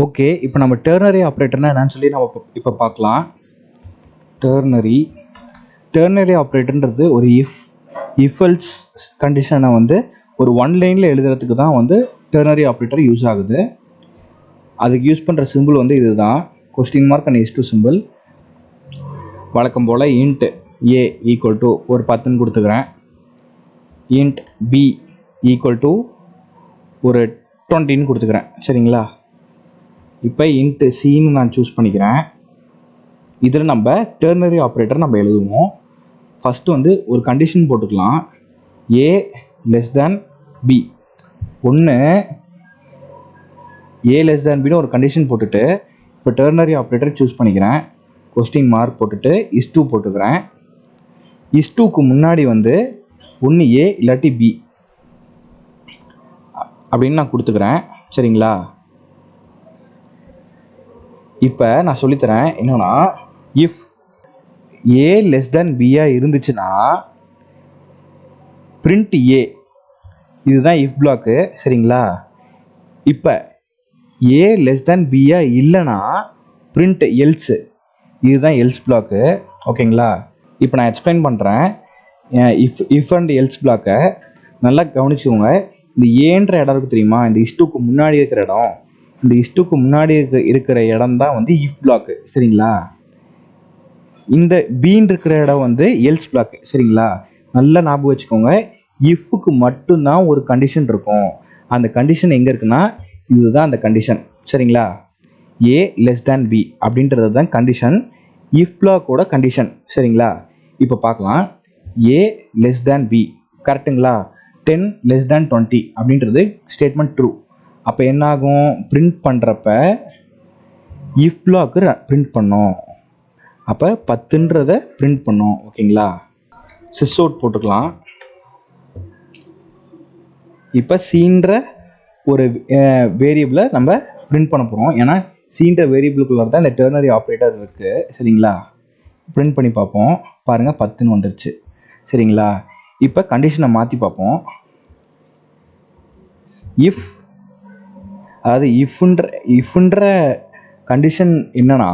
Okay, இப்போ நம்ம ternary ஆப்ரேட்டர்னா என்னன்னு சொல்லி நம்ம இப்போ பார்க்கலாம். டெர்னரி ஆப்ரேட்டர்ன்றது ஒரு இஃப் எல்ஸ் கண்டிஷனை வந்து ஒரு ஒன் லைனில் எழுதுறதுக்கு தான் வந்து டெர்னரி ஆப்ரேட்டர் யூஸ் ஆகுது. அதுக்கு யூஸ் பண்ணுற சிம்பிள் வந்து இதுதான், question mark and S2 simple. வழக்கம் போல் இன்ட் ஏ ஈக்குவல் டு ஒரு 10ன்னு கொடுத்துக்கிறேன், இன்ட் பி ஈக்குவல் டு ஒரு 20ன்னு கொடுத்துக்கிறேன். சரிங்களா? இப்போ இன்ட்டு சின்னு நான் சூஸ் பண்ணிக்கிறேன். இதில் நம்ம டெர்னரி ஆப்ரேட்டர் நம்ம எழுதுவோம். ஃபஸ்ட்டு வந்து ஒரு கண்டிஷன் போட்டுக்கலாம், ஏ லெஸ் தேன் பி. ஒன்று ஏ லெஸ் தேன் பின்னு ஒரு கண்டிஷன் போட்டுட்டு இப்போ டெர்னரி ஆப்ரேட்டர் சூஸ் பண்ணிக்கிறேன். கொஸ்டின் மார்க் போட்டுட்டு is2 போட்டுக்கிறேன். is2க்கு முன்னாடி வந்து ஒன்று ஏ இல்லாட்டி பி அப்படின்னு நான் கொடுத்துக்கிறேன். சரிங்களா? இப்போ நான் சொல்லித்தரேன் என்னன்னா, இஃப் ஏ லெஸ் தேன் பியாக இருந்துச்சுன்னா பிரிண்ட் ஏ, இதுதான் இஃப் பிளாக்கு. சரிங்களா? இப்போ ஏ லெஸ் தேன் பியாக இல்லைன்னா பிரிண்ட் எல்ஸு, இதுதான் எல்ஸ் பிளாக்கு. ஓகேங்களா? இப்போ நான் எக்ஸ்பிளைன் பண்ணுறேன். இஃப் அண்ட் எல்ஸ் பிளாக்கை நல்லா கவனிச்சுக்கோங்க. இந்த ஏன்ற இடம் இருக்குது தெரியுமா, இந்த is2க்கு முன்னாடி இருக்கிற இடம், இந்த is2க்கு முன்னாடி இருக்கிற இடம் தான் வந்து இஃப் பிளாக்கு. சரிங்களா? இந்த பீன் இருக்கிற இடம் வந்து எல்ஸ் பிளாக்கு. சரிங்களா? நல்லா ஞாபகம் வச்சுக்கோங்க. இஃப்க்கு மட்டும்தான் ஒரு கண்டிஷன் இருக்கும். அந்த கண்டிஷன் எங்கே இருக்குன்னா, இதுதான் அந்த கண்டிஷன். சரிங்களா? ஏ லெஸ் தேன் பி அப்படின்றது தான் கண்டிஷன், இஃப் பிளாக்கோட கண்டிஷன். சரிங்களா? இப்போ பார்க்கலாம். ஏ லெஸ் தேன் பி கரெக்டுங்களா? 10 லெஸ் தேன் 20 அப்படின்றது ஸ்டேட்மெண்ட் ட்ரூ. அப்போ என்ன ஆகும், பிரிண்ட் பண்ணுறப்ப இஃப் பிளாக்கு பிரிண்ட் பண்ணோம். அப்போ 10ன்றதை பிரிண்ட் பண்ணோம். ஓகேங்களா? சிஸ் அவுட் போட்டுக்கலாம். இப்போ சீன்ற ஒரு வேரியபிளை நம்ம பிரிண்ட் பண்ண போகிறோம். ஏன்னா சீன்ற வேரியபிளுக்குள்ள தான் இந்த டெர்னரி ஆப்ரேட்டர் இருக்குது. சரிங்களா? பிரிண்ட் பண்ணி பார்ப்போம். பாருங்கள், 10ன்னு வந்துருச்சு. சரிங்களா? இப்போ கண்டிஷனை மாற்றி பார்ப்போம். இஃப், அதாவது இஃப்ன்ற கண்டிஷன் என்னன்னா,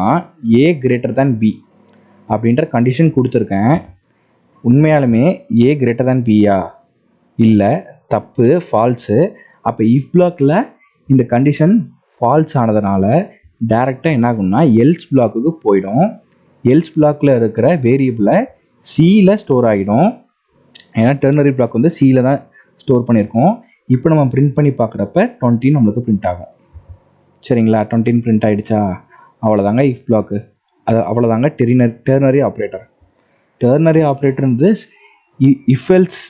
ஏ கிரேட்டர் தேன் பி அப்படின்ற கண்டிஷன் கொடுத்துருக்கேன். உண்மையாலுமே ஏ கிரேட்டர் தேன் பியா? இல்லை, தப்பு, ஃபால்ஸு. அப்போ இஃப் பிளாக்கில் இந்த கண்டிஷன் ஃபால்ஸ் ஆனதுனால டைரெக்டாக என்ன ஆகும்னா எல்ஸ் பிளாக்குக்கு போயிடும். எல்ஸ் பிளாக்கில் இருக்கிற வேரியபிளை சியில் ஸ்டோர் ஆகிடும். ஏன்னா டெர்னரி பிளாக் வந்து சியில் தான் ஸ்டோர் பண்ணியிருக்கோம். இப்போ நம்ம பிரிண்ட் பண்ணி பார்க்குறப்ப 20 நம்மளுக்கு பிரிண்ட் ஆகும். சரிங்களா? 20 பிரிண்ட் ஆகிடுச்சா? அவ்வளோதாங்க இஃப் பிளாக்கு. அது அவ்வளோதாங்க டெர்னரி ஆப்ரேட்டர். டெர்னரி ஆப்ரேட்டர்ன்றது இஃப் எல்ஸ்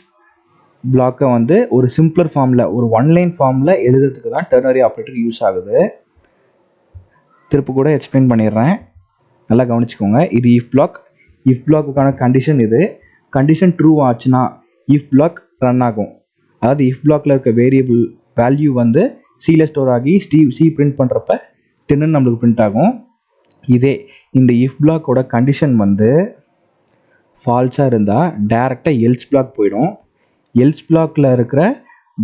பிளாக்கை வந்து ஒரு சிம்பிளர் ஃபார்மில், ஒரு ஒன்லைன் ஃபார்மில் எழுதுறதுக்கு தான் டெர்னரி ஆப்ரேட்டர் யூஸ் ஆகுது. திருப்பி கூட எக்ஸ்பிளைன் பண்ணிடுறேன், நல்லா கவனிச்சுக்கோங்க. இது இஃப் பிளாக். இஃப் பிளாக்குக்கான கண்டிஷன் இது. கண்டிஷன் ட்ரூ ஆச்சுன்னா இஃப் பிளாக் ரன் ஆகும். அதாவது இஃப் பிளாக்ல இருக்க வேரியபிள் வேல்யூ வந்து சியில் ஸ்டோர் ஆகி சி பிரிண்ட் பண்ணுறப்ப 10 நம்மளுக்கு பிரிண்ட் ஆகும். இதே இந்த இஃப் பிளாக்கோட கண்டிஷன் வந்து ஃபால்ஸாக இருந்தால் டேரெக்டாக எல்ஸ் பிளாக் போயிடும். எல்ஸ் பிளாக்ல இருக்கிற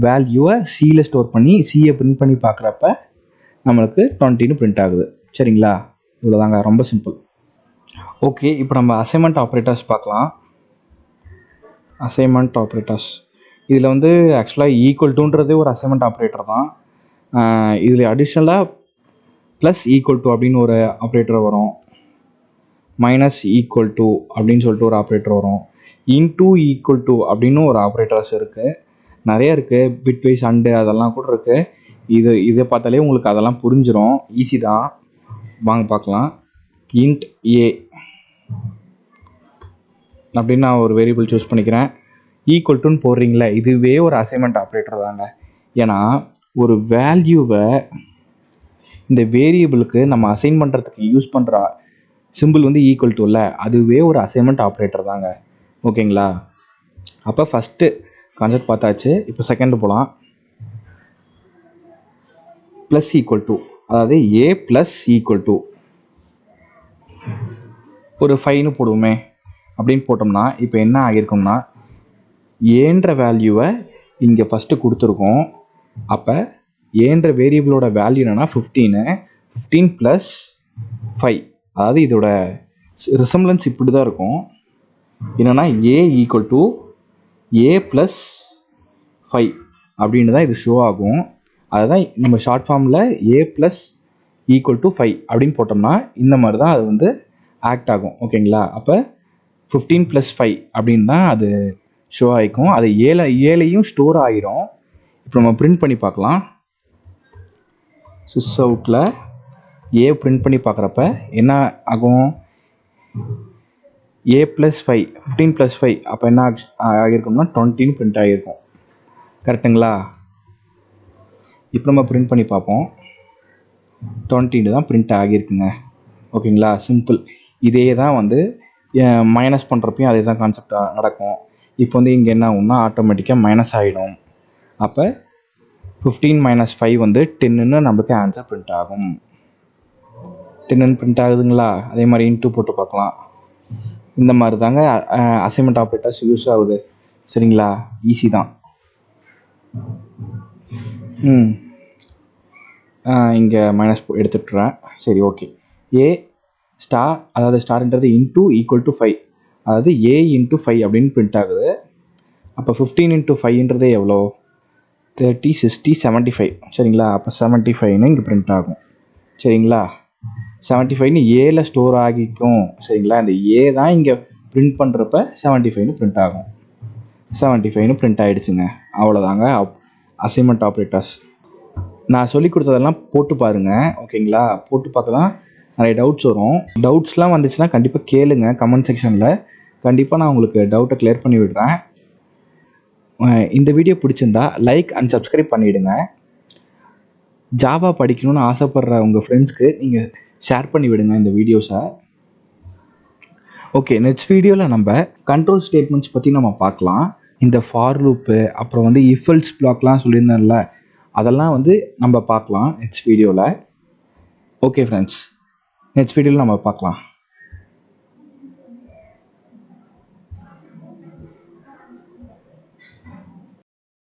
வேல்யூவை சியில் ஸ்டோர் பண்ணி சியை பிரிண்ட் பண்ணி பார்க்குறப்ப நம்மளுக்கு 20ன்னு பிரிண்ட் ஆகுது. சரிங்களா? இவ்வளோதாங்க, ரொம்ப சிம்பிள். ஓகே, இப்போ நம்ம அசைன்மெண்ட் ஆப்ரேட்டர்ஸ் பார்க்கலாம். அசைன்மெண்ட் ஆப்ரேட்டர்ஸ் இதில் வந்து ஆக்சுவலாக ஈக்குவல் டுன்றது ஒரு அசைன்மெண்ட் ஆப்ரேட்டர் தான். இதில் அடிஷ்னலாக ப்ளஸ் ஈக்குவல் டு அப்படின்னு ஒரு ஆப்ரேட்டர் வரும், மைனஸ் ஈக்குவல் டு அப்படின்னு சொல்லிட்டு ஒரு ஆப்ரேட்டர் வரும், இன்டூ ஈக்குவல் டு அப்படின்னு ஒரு ஆப்ரேட்டர்ஸ் இருக்குது. நிறைய இருக்குது, பிட் வைஸ் அண்டு அதெல்லாம் கூட இருக்குது. இதை பார்த்தாலே உங்களுக்கு அதெல்லாம் புரிஞ்சிடும், ஈஸி தான். வாங்க பார்க்கலாம். இன்ட் ஏ அப்படின்னு நான் ஒரு வேரியபிள் சூஸ் பண்ணிக்கிறேன். ஈக்குவல் டுன்னு போடுறீங்களே, இதுவே ஒரு அசைன்மெண்ட் ஆப்ரேட்டர் தாங்க. ஏன்னா ஒரு வேல்யூவை இந்த வேரியபிளுக்கு நம்ம அசைன் பண்ணுறதுக்கு யூஸ் பண்ணுற சிம்பிள் வந்து ஈக்குவல் டு இல்லை, அதுவே ஒரு அசைன்மெண்ட் ஆப்ரேட்டர் தாங்க. ஓகேங்களா? அப்போ ஃபஸ்ட்டு கான்செப்ட் பார்த்தாச்சு. இப்போ செகண்ட் போகலாம். ப்ளஸ் ஈக்குவல் டு, அதாவது ஏ ப்ளஸ் ஈக்குவல் டு ஒரு 5ன்னு போடுவோமே. அப்படின்னு போட்டோம்னா இப்போ என்ன ஆகியிருக்கும்னா, ஏன்ற வேல்யூவை இங்கே ஃபஸ்ட்டு கொடுத்துருக்கோம். அப்போ ஏன்ற வேரியபிளோட வேல்யூ என்னன்னா 15, 15 ப்ளஸ் 5, அதாவது இதோட ரிசம்பிளன்ஸ் இப்படி தான் இருக்கும். என்னென்னா ஏ ஈக்குவல் டு ஏ ப்ளஸ் 5 அப்படின்னு தான் இது ஷோ ஆகும். அதுதான் நம்ம ஷார்ட் ஃபார்மில் ஏ ப்ளஸ் ஈக்குவல் டு 5 அப்படின்னு போட்டோம்னா இந்த மாதிரி தான் அது வந்து ஆக்ட் ஆகும். ஓகேங்களா? அப்போ 15 ப்ளஸ் 5 அப்படின்னு தான் அது ஷோ ஆகிக்கும். அது ஏழையும் ஸ்டோர் ஆகிரும். இப்போ நம்ம பிரிண்ட் பண்ணி பார்க்கலாம். சிஸ் அவுட்டில் ஏ பிரிண்ட் பண்ணி பார்க்குறப்ப என்ன ஆகும்? ஏ ப்ளஸ் 5, 15 ப்ளஸ் 5 அப்போ என்ன ஆகிருக்கும்னா 20 பிரிண்ட் ஆகிருக்கும். கரெக்டுங்களா? இப்போ நம்ம பிரிண்ட் பண்ணி பார்ப்போம். 20 தான் பிரிண்ட் ஆகியிருக்குங்க. ஓகேங்களா? சிம்பிள். இதே தான் வந்து மைனஸ் பண்ணுறப்பையும் அதே தான் கான்செப்டாக நடக்கும். இப்போ வந்து இங்கே என்ன ஆகும்னா ஆட்டோமேட்டிக்காக மைனஸ் ஆகிடும். அப்போ 15 மைனஸ் 5 வந்து 10ன்னு நம்மளுக்கு ஆன்சர் பிரிண்ட் ஆகும். 10ன்னு பிரிண்ட் ஆகுதுங்களா? அதே மாதிரி இன்ட்டு போட்டு பார்க்கலாம். இந்த மாதிரி தாங்க அசைன்மெண்ட் ஆப்ரேட்டர்ஸ் யூஸ் ஆகுது. சரிங்களா? ஈஸி தான். இங்கே மைனஸ் எடுத்துட்டுறேன். சரி, ஓகே. ஏ ஸ்டார், அதாவது ஸ்டார்ன்றது இன்ட்டு ஈக்குவல் டு 5, அதாவது ஏ இன்ட்டு 5 அப்படின்னு பிரிண்ட் ஆகுது. அப்போ 15 இன்ட்டு 5ன்றது எவ்வளோ? 30, 60, 75. சரிங்களா? அப்போ 75ன்னு இங்கே பிரிண்ட் ஆகும். சரிங்களா? 75ன்னு ஏல ஸ்டோர் ஆகிக்கும். சரிங்களா? இந்த ஏ தான் இங்கே பிரிண்ட் பண்ணுறப்ப 75ன்னு பிரிண்ட் ஆகும். 75ன்னு பிரிண்ட் ஆகிடுச்சுங்க. அவ்வளோதாங்க அசைன்மெண்ட் ஆப்ரேட்டர்ஸ். நான் சொல்லி கொடுத்ததெல்லாம் போட்டு பாருங்கள். ஓகேங்களா? போட்டு பார்க்க தான் நிறைய டவுட்ஸ் வரும். டவுட்ஸ்லாம் வந்துச்சுன்னா கண்டிப்பாக கேளுங்க கமெண்ட் செக்ஷனில். கண்டிப்பாக நான் உங்களுக்கு டவுட்டை கிளியர் பண்ணி விடுறேன். இந்த வீடியோ பிடிச்சிருந்தா லைக் அண்ட் சப்ஸ்கிரைப் பண்ணிவிடுங்க. ஜாவா படிக்கணும்னு ஆசைப்படுற உங்கள் ஃப்ரெண்ட்ஸ்க்கு நீங்கள் ஷேர் பண்ணி விடுங்க இந்த வீடியோஸை. ஓகே, நெக்ஸ்ட் வீடியோவில் நம்ம கண்ட்ரோல் ஸ்டேட்மெண்ட்ஸ் பற்றி நம்ம பார்க்கலாம். இந்த ஃபார் லூப்பு, அப்புறம் வந்து இஃப் எல்ஸ் பிளாக்லாம் சொல்லியிருந்தேன்ல, அதெல்லாம் வந்து நம்ம பார்க்கலாம் நெக்ஸ்ட் வீடியோவில். ஓகே ஃப்ரெண்ட்ஸ், நெக்ஸ்ட் வீடியோவில் நம்ம பார்க்கலாம்.